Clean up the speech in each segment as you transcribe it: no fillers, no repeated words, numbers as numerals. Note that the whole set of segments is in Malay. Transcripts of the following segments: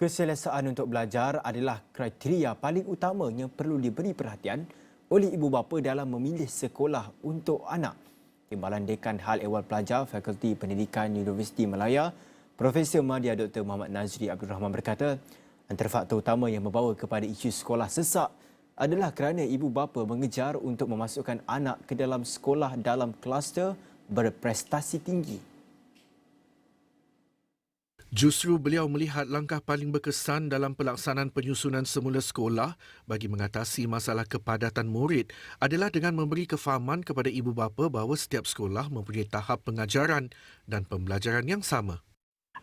Keselesaan untuk belajar adalah kriteria paling utama yang perlu diberi perhatian oleh ibu bapa dalam memilih sekolah untuk anak. Timbalan Dekan Hal Ehwal Pelajar Fakulti Pendidikan Universiti Malaya, Profesor Madya Dr. Muhammad Nazri Abdul Rahman berkata, antara faktor utama yang membawa kepada isu sekolah sesak adalah kerana ibu bapa mengejar untuk memasukkan anak ke dalam sekolah dalam kluster berprestasi tinggi. Justru beliau melihat langkah paling berkesan dalam pelaksanaan penyusunan semula sekolah bagi mengatasi masalah kepadatan murid adalah dengan memberi kefahaman kepada ibu bapa bahawa setiap sekolah mempunyai tahap pengajaran dan pembelajaran yang sama.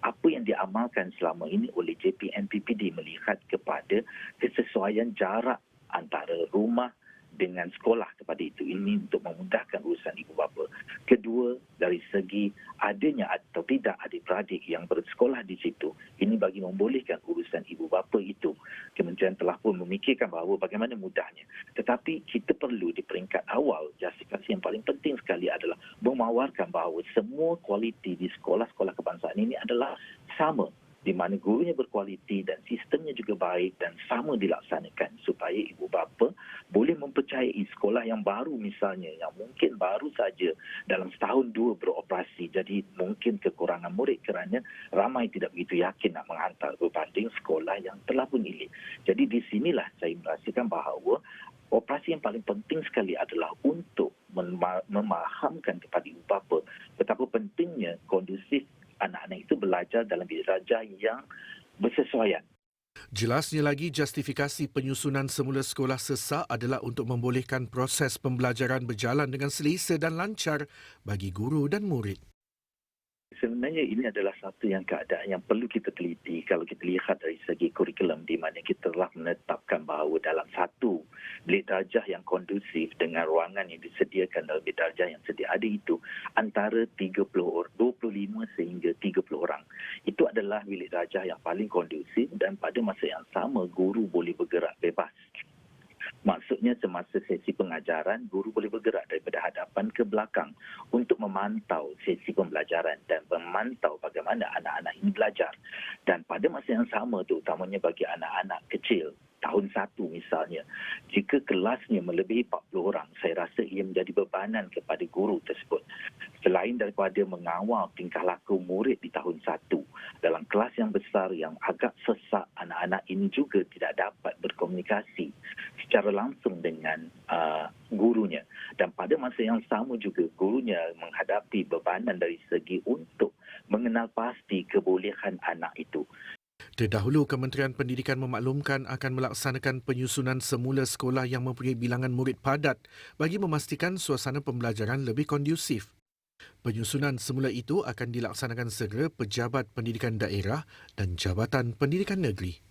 Apa yang diamalkan selama ini oleh JPNPPD melihat kepada kesesuaian jarak antara rumah dengan sekolah kepada itu. Ini untuk memudahkan urusan ibu bapa. Kedua, dari segi adanya atau tidak adik-beradik yang bersekolah di situ, ini bagi membolehkan urusan ibu bapa itu. Kementerian telah pun memikirkan bahawa bagaimana mudahnya. Tetapi kita perlu di peringkat awal, justifikasi yang paling penting sekali adalah memawarkan bahawa semua kualiti di sekolah-sekolah kebangsaan ini adalah sama, di mana gurunya berkualiti dan sistemnya juga baik dan sama dilaksanakan supaya ibu bapa boleh mempercayai sekolah yang baru misalnya, yang mungkin baru saja dalam setahun dua beroperasi, jadi mungkin kekurangan murid kerana ramai tidak begitu yakin nak menghantar berbanding sekolah yang telah punilik. Jadi di sinilah saya merasakan bahawa operasi yang paling penting sekali adalah untuk memahamkan kepada ibu bapa betapa pentingnya kondusif anak-anak itu belajar dalam bilik darjah yang bersesuaian. Jelasnya lagi, justifikasi penyusunan semula sekolah sesak adalah untuk membolehkan proses pembelajaran berjalan dengan selesa dan lancar bagi guru dan murid. Sebenarnya ini adalah satu keadaan yang perlu kita teliti kalau kita lihat dari segi kurikulum, di mana kita telah menetapkan bahawa dalam satu bilik darjah yang kondusif dengan ruangan yang disediakan dalam bilik darjah yang sedia ada itu antara 25 sehingga 30 orang. Itu adalah bilik darjah yang paling kondusif dan pada masa yang sama guru boleh bergerak bebas. Maksudnya semasa sesi pengajaran, guru boleh bergerak daripada hadapan ke belakang untuk memantau sesi pembelajaran dan memantau bagaimana anak-anak ini belajar. Dan pada masa yang sama, terutamanya bagi anak-anak kecil, tahun 1 misalnya, jika kelasnya melebihi 40 orang, saya rasa ia menjadi bebanan kepada guru tersebut. Selain daripada mengawal tingkah laku murid di tahun 1, dalam kelas yang besar yang agak sesak, anak-anak ini juga tidak dapat berkomunikasi secara langsung dengan gurunya. Dan pada masa yang sama juga gurunya menghadapi bebanan dari segi untuk mengenal pasti kebolehan anak itu. Terdahulu, Kementerian Pendidikan memaklumkan akan melaksanakan penyusunan semula sekolah yang mempunyai bilangan murid padat bagi memastikan suasana pembelajaran lebih kondusif. Penyusunan semula itu akan dilaksanakan segera Pejabat Pendidikan Daerah dan Jabatan Pendidikan Negeri.